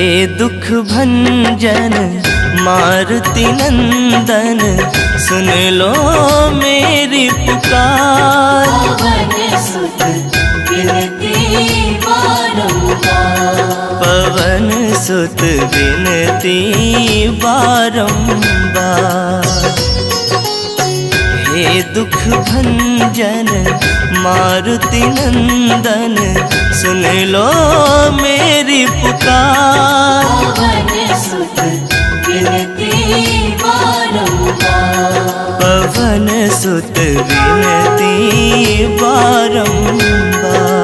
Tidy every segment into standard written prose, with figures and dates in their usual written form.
हे दुख भंजन मारुति नंदन, सुन लो मेरी पुकार। पवन सुत विनती बारंबार, पवन सुत विनती बारंबार। हे दुख भंजन मारुति नंदन, सुन लो मेरी पुकार। पवन सुत विनती बारंबार, पवन सुत विनती बारंबार।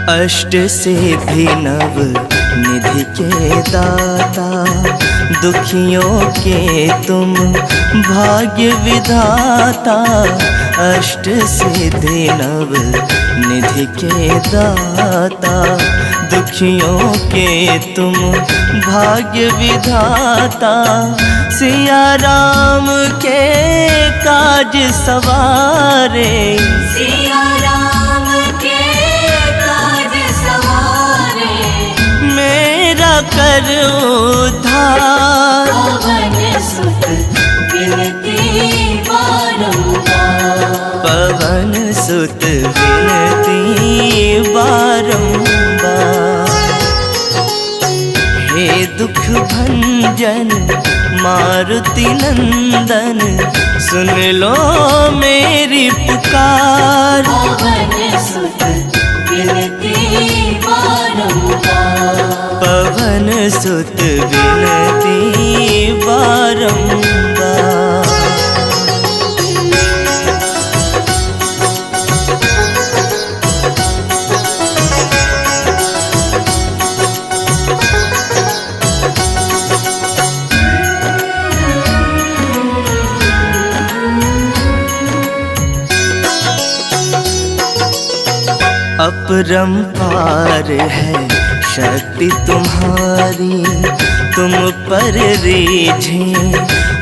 अष्ट सिद्धि नव निधि के दाता, दुखियों के तुम भाग्य विधाता। अष्ट सिद्धि नव निधि के दाता, दुखियों के तुम भाग्य विधाता। सिया राम के काज सवारे, सिया राम के काज सवारे, मेरा कर उद्धार। पवन सुत विनती बारंबार, पवन सुत विनती बारंबार। हे दुख भंजन मारुति नंदन, सुन लो मेरी पुकार। पवन सुत विनती बारंबार, पवन सुत विनती बारंबार। अपरंपार है शक्ति तुम्हारी, तुम पर रीझे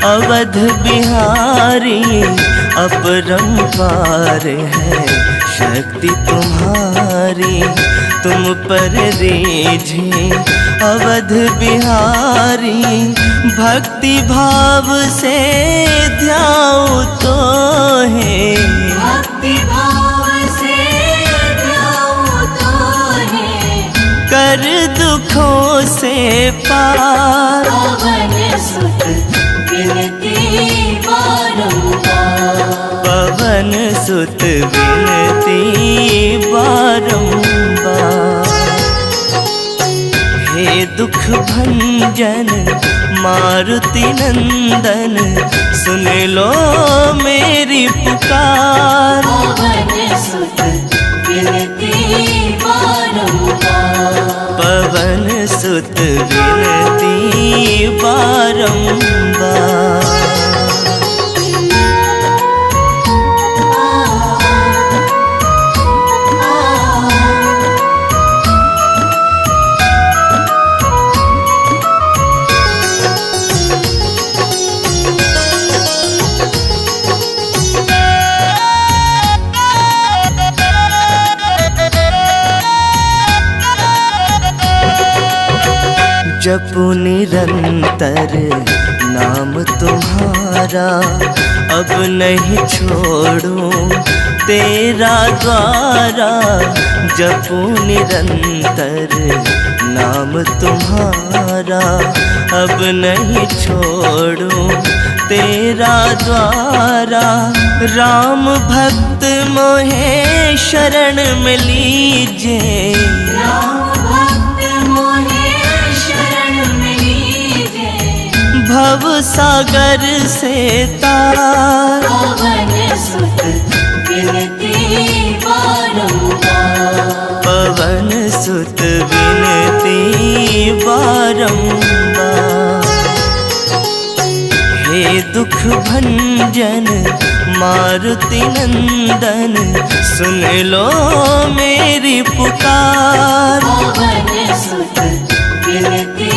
अवध बिहारी। अपरंपार है शक्ति तुम्हारी, तुम पर रीझे अवध बिहारी। भक्ति भाव से ध्याओ तो है, भक्ति भाव से कर दुखों से पार। पवन सुत विनती बारंबार, पवन सुत विनती बारंबार। हे दुख भंजन मारुति नंदन, सुन लो मेरी पुकार। पवन सुत विनती बारंबार, पवन सुत विनती बारंबार। जपू निरंतर नाम तुम्हारा, अब नहीं छोड़ूं तेरा द्वारा। जपू निरंतर नाम तुम्हारा, अब नहीं छोड़ूं तेरा द्वारा। राम भक्त मोहे शरण में लीजिए, भव सागर से तार। पवन सुत विनती बारंबार, पवन सुत विनती बारंबार। हे दुख मारुति नंदन सुन लो मेरी पुकार। पवन सुत विनती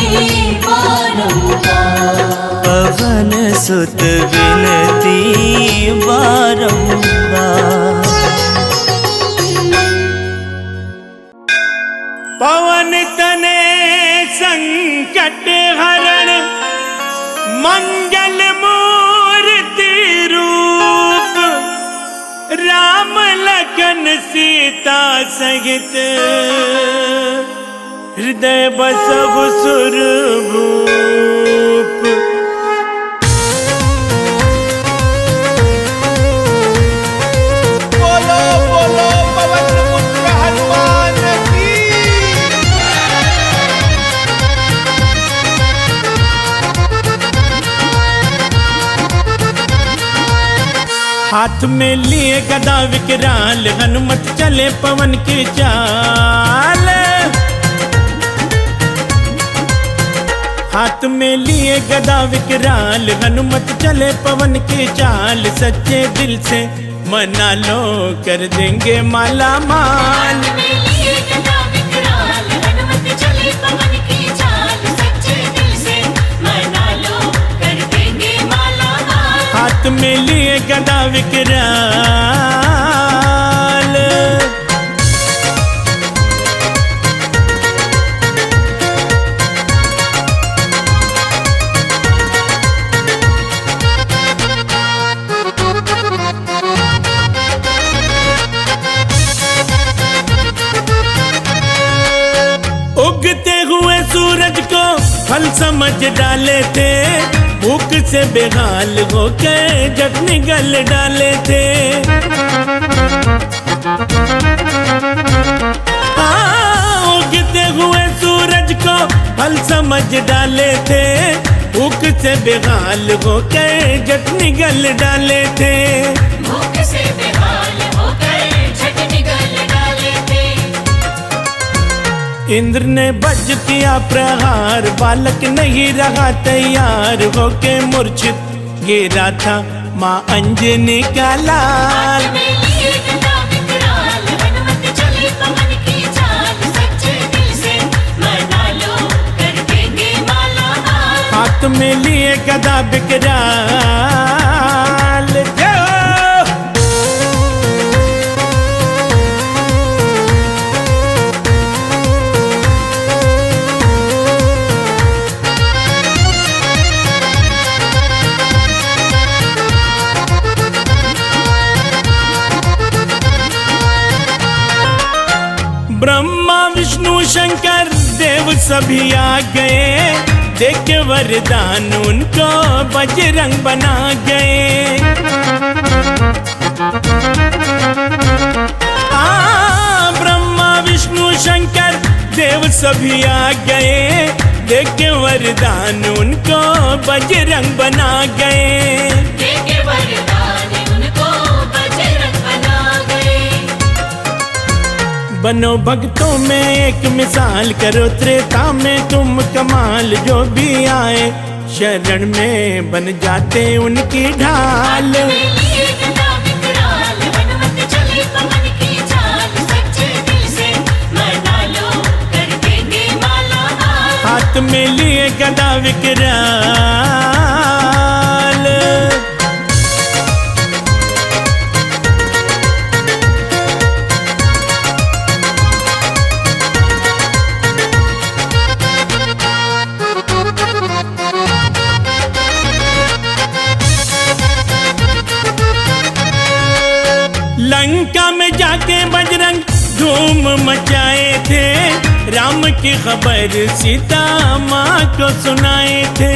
बारंबार। पवन सुत विनती बारंबार। पवन तने संकट हरण मंगल मूर्ति रूप। राम लखन सीता सहित हृदय बसहु सुरभूप। बोलो बोलो पवन पुत्र हनुमान की। हाथ में लिए गदा विकराल हनुमत चले पवन की चाल। हाथ में लिए गदा विकराल हनुमत चले पवन की चाल। सच्चे दिल से मना लो कर देंगे माला माल। हाथ में लिए गदा विकराल हनुमत चले पवन की चाल। सच्चे दिल से मना लो कर देंगे माला माल। हाथ में लिए गदा विकराल। उगते हुए सूरज को फल समझ डाले थे। भूख से बेहाल होके जट निगल डाले थे। उगते हुए सूरज को फल समझ डाले थे। भूख से बेहाल होके जट निगल डाले थे। भूख से बेहाल होकर झट निगल डाले थे। इंद्र ने वज्र किया प्रहार। बालक नहीं रहा तैयार होके मूर्छित गिरा था माँ अंजनी का लाल। हाथ में लिए गदा विकराल हनुमत चले पवन की चाल। सच्चे दिल से मना लो कर देंगे माला माल। हाथ में लिए गदा विकराल। जय हो। ब्रह्मा विष्णु शंकर देव सभी आ गए। देख के वरदान उनको बजरंग बना गए। ब्रह्मा विष्णु शंकर देव सभी आ गए। देख के वरदान उनको बजरंग बना गए। देके वरदान उनको बजरंग बना गए। बनो भक्तों में एक मिसाल करो त्रेता में तुम कमाल। जो भी आए शरण में बन जाते उनकी ढाल। हाथ में लिए गदा विकराल हनुमत चले पवन की चाल। सच्चे दिल से मना लो कर देंगे माला माल। हाथ में लिए गदा विकराल। लंका में जाके बजरंग धूम मचाए थे। राम की खबर सीता माँ को सुनाए थे।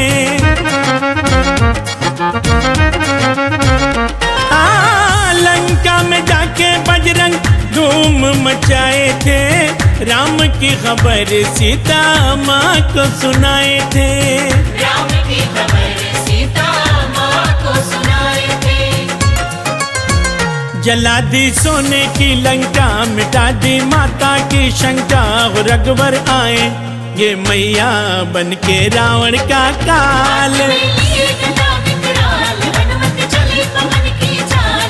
लंका में जाके बजरंग धूम मचाए थे। राम की खबर सीता माँ को सुनाए थे। राम की खबर सीता माँ को सुनाए थे। जला दी सोने की लंका मिटा दी माता की शंका। रघुवर आए ये मैया बन के रावण का काल। हाथ में लिए गदा विकराल हनुमत चले पवन की चाल।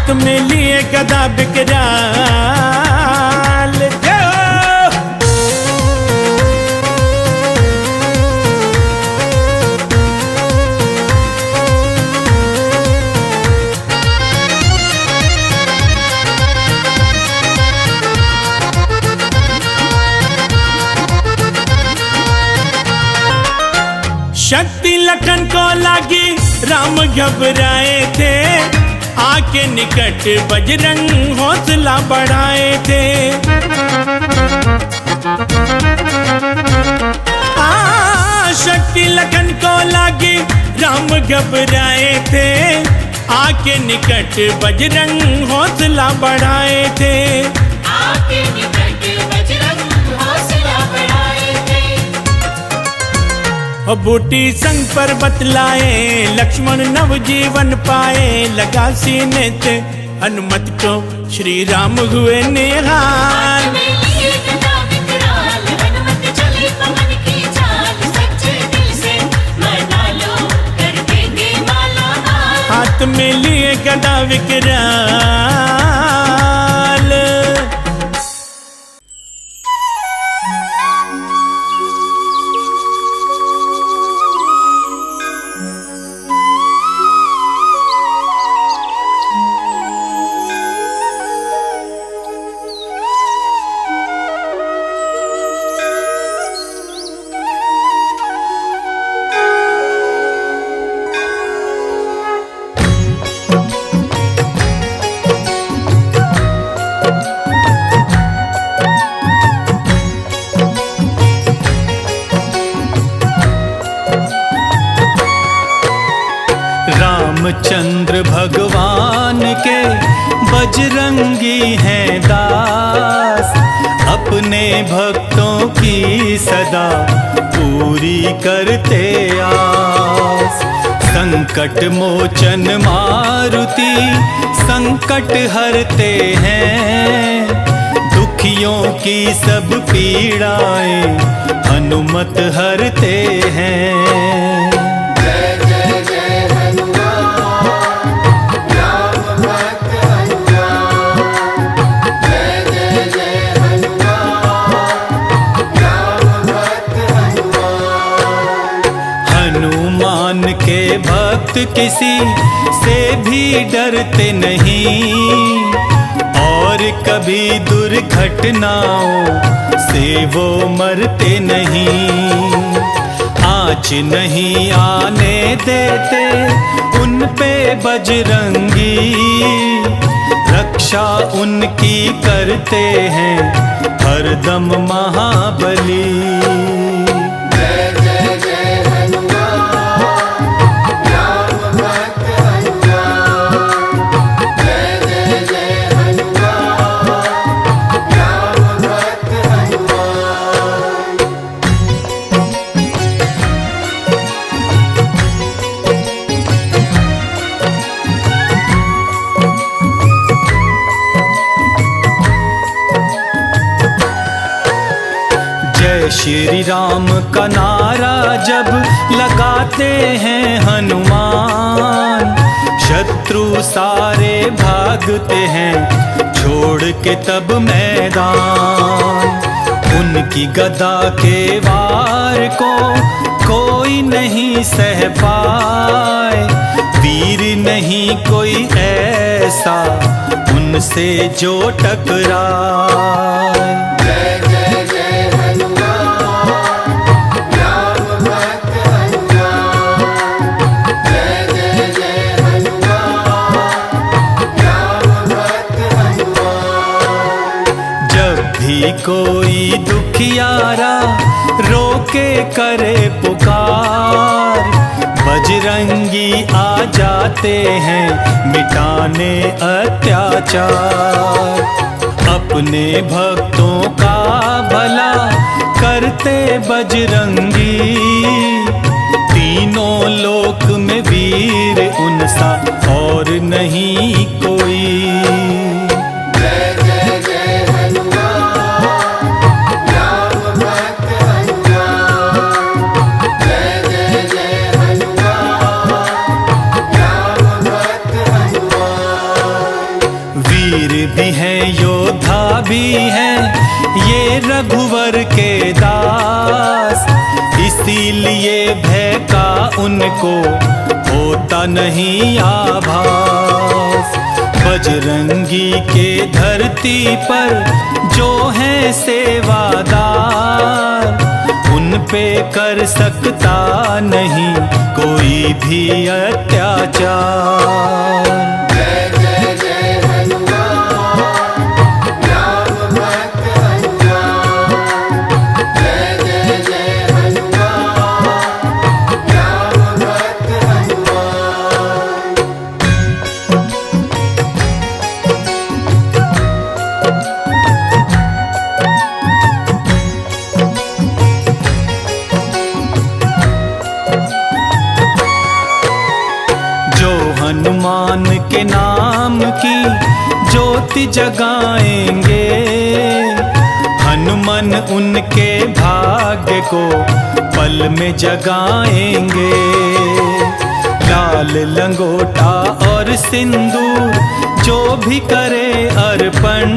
हाथ में लिए गदा विकराल। जय हो। शक्ति लखन को लागी, राम घबराए थे, आके निकट बजरंग हौसला बढ़ाए थे। शक्ति लखन को लागी, राम घबराए थे, आके निकट बजरंग हौसला बढ़ाए थे। आके निकट बजरंग हौसला बढ़ाए थे। बूटी संग पर बतलाए, लक्ष्मण नवजीवन पाए, लगा सीने से हनुमत को श्री राम हुए निहाल। हाथ में लिए गदा विकराल, हनुमत चले पवन की चाल, सच्चे दिल से मना लो कर देंगे माला हाल। हाथ में लिए गदा विकराल। रामचंद्र भगवान के बजरंगी हैं दास, अपने भक्तों की सदा पूरी करते आस। संकट मोचन मारुति संकट हरते हैं, दुखियों की सब पीड़ाएं हनुमत हरते हैं। हनुमान के भक्त किसी से भी डरते नहीं, और कभी दुर्घटनाओं से वो मरते नहीं। आँच नहीं आने देते उन पे बजरंगी, रक्षा उनकी करते हैं हरदम महाबली। श्री राम का नारा जब लगाते हैं हनुमान, शत्रु सारे भागते हैं छोड़ के तब मैदान। उनकी गदा के वार को कोई नहीं सह पाए, वीर नहीं कोई ऐसा उनसे जो टकराए। कोई दुखियारा रोके करे पुकार, बजरंगी आ जाते हैं मिटाने अत्याचार। अपने भक्तों का भला करते बजरंगी, तीनों लोक में वीर उनसा और नहीं कोई। रघुवर के दास, इसीलिए भय का उनको होता नहीं आभास। बजरंगी के धरती पर जो है सेवादार, उन पे कर सकता नहीं कोई भी अत्याचार। हनुमान के नाम की ज्योति जगाएंगे, हनुमान उनके भाग्य को पल में जगाएंगे। लाल लंगोटा और सिंदूर जो भी करे अर्पण,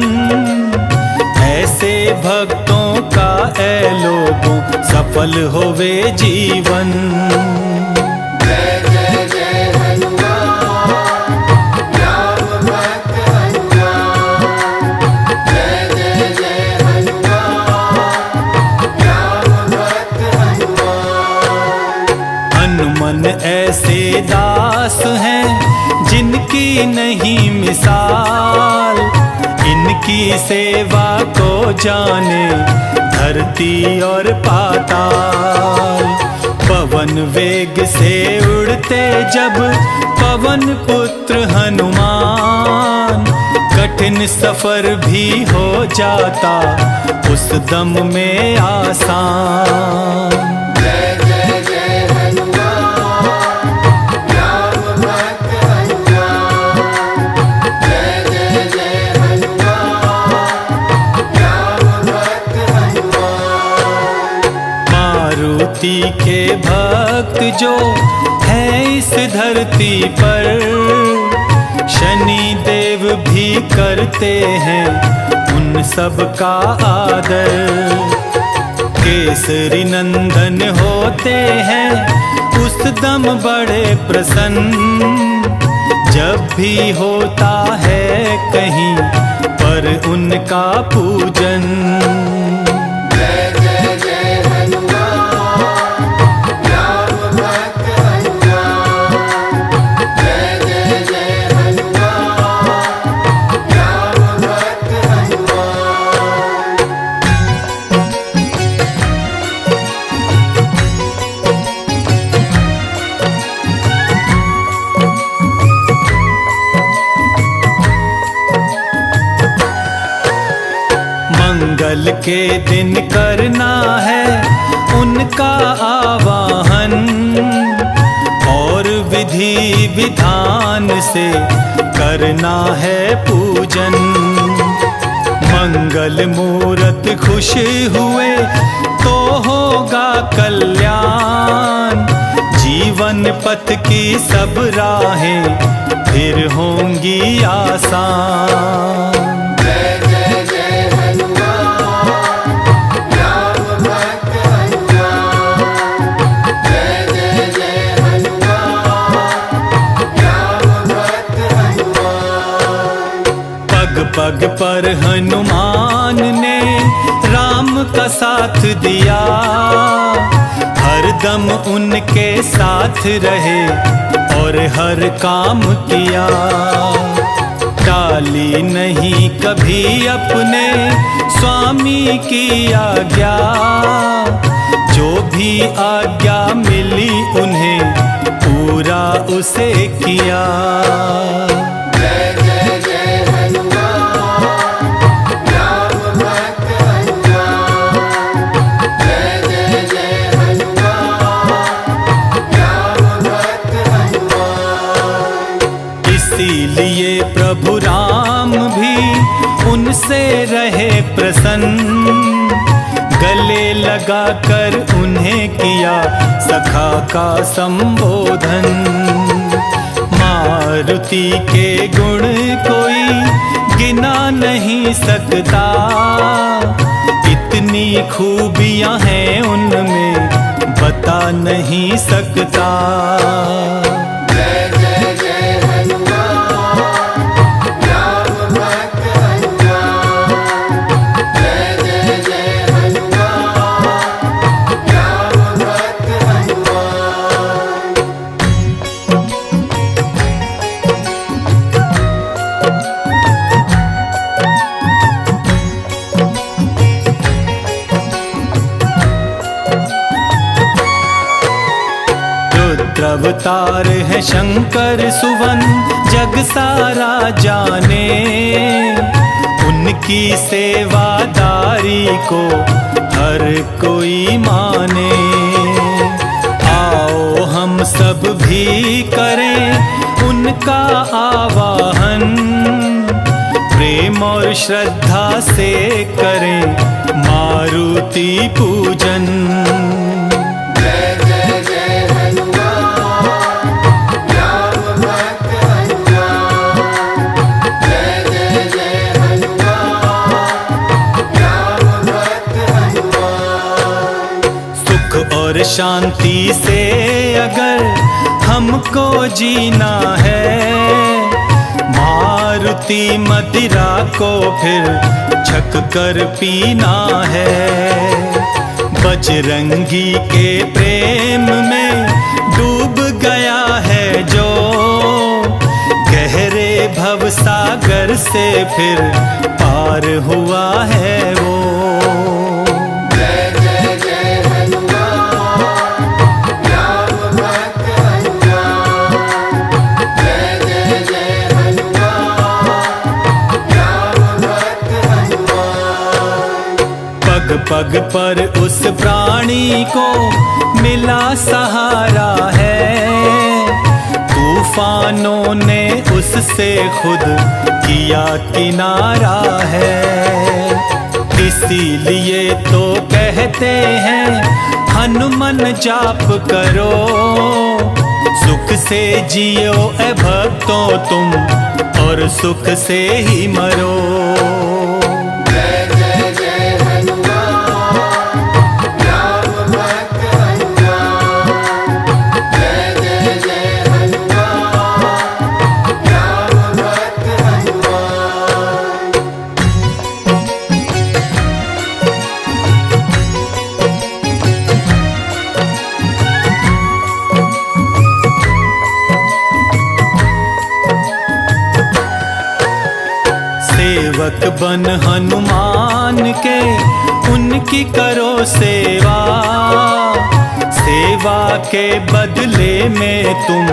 ऐसे भक्तों का ऐ लोगों सफल होवे जीवन। हनुमान ऐसे दास हैं जिनकी नहीं मिसाल, इनकी सेवा को जाने धरती और पाताल। पवन वेग से उड़ते जब पवन पुत्र हनुमान, कठिन सफर भी हो जाता उस दम में आसान। मारुति के भक्त जो है इस धरती पर, शनि देव भी करते हैं उन सब का आदर। केसरी नंदन होते हैं उस दम बड़े प्रसन्न, जब भी होता है कहीं पर उनका पूजन। मंगल के दिन करना है उनका आवाहन, और विधि विधान से करना है पूजन। मंगल मूरत खुश हुए तो होगा कल्याण, जीवन पथ की सब राहें फिर होंगी आसान। पग पर हनुमान ने राम का साथ दिया, हरदम उनके साथ रहे और हर काम किया। टाली नहीं कभी अपने स्वामी की आज्ञा, जो भी आज्ञा मिली उन्हें पूरा उसे किया। इसीलिए प्रभु राम भी उनसे रहे प्रसन्न, गले लगाकर उन्हें किया सखा का संबोधन। मारुति के गुण कोई गिना नहीं सकता, कितनी खूबियां हैं उनमें बता नहीं सकता। जय जय जय हनुमान, राम भक्त हनुमान। जय जय जय हनुमान, राम भक्त हनुमान। रुद्रावतार है शंकर सुवन जग सारा जाने, उनकी सेवादारी को हर कोई माने। आओ हम सब भी करें उनका आवाहन, प्रेम और श्रद्धा से करें मारुति पूजन। जय जय जय हनुमान, राम भक्त हनुमान। जय जय जय हनुमान, राम भक्त हनुमान। सुख और शांति से अगर हमको जीना है, मारुति मदिरा को फिर छक कर पीना है। बजरंगी के प्रेम में डूब गया है जो, गहरे भव सागर से फिर पार हुआ है वो। जय जय जय हनुमान, राम भक्त हनुमान। जय जय जय हनुमान, राम भक्त हनुमान। पग पग पर उस प्राणी को मिला सहारा है, तूफानों ने उससे खुद किया किनारा है। इसीलिए तो कहते हैं हनुमान जाप करो, सुख से जियो ए भक्तों तुम और सुख से ही मरो। जय जय जय हनुमान, राम भक्त हनुमान। जय जय जय हनुमान, राम भक्त हनुमान। सेवक बन हनुमान के उनकी करो सेवा, सेवा के बदले में तुम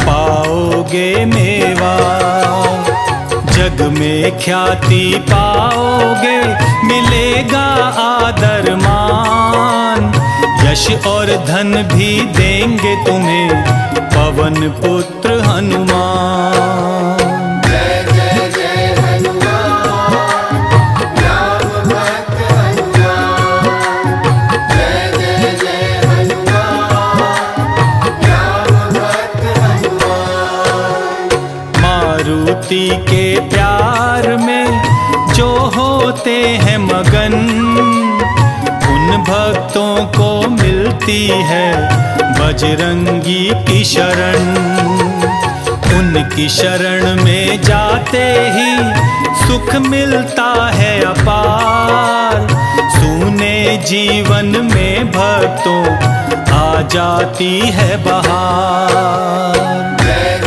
पाओगे मेवा। जग में ख्याति पाओगे, मिलेगा आदर मान, यश और धन भी देंगे तुम्हें पवन पुत्र हनुमान। जय जय जय हनुमान, राम भक्त हनुमान। जय जय जय हनुमान, राम भक्त हनुमान। मारुति के प्यार में जो होते हैं मगन, उन भक्तों को मिलती है बजरंगी की शरण। उनकी शरण में जाते ही सुख मिलता है अपार, सूने जीवन में भक्तों आ जाती है बहार। जय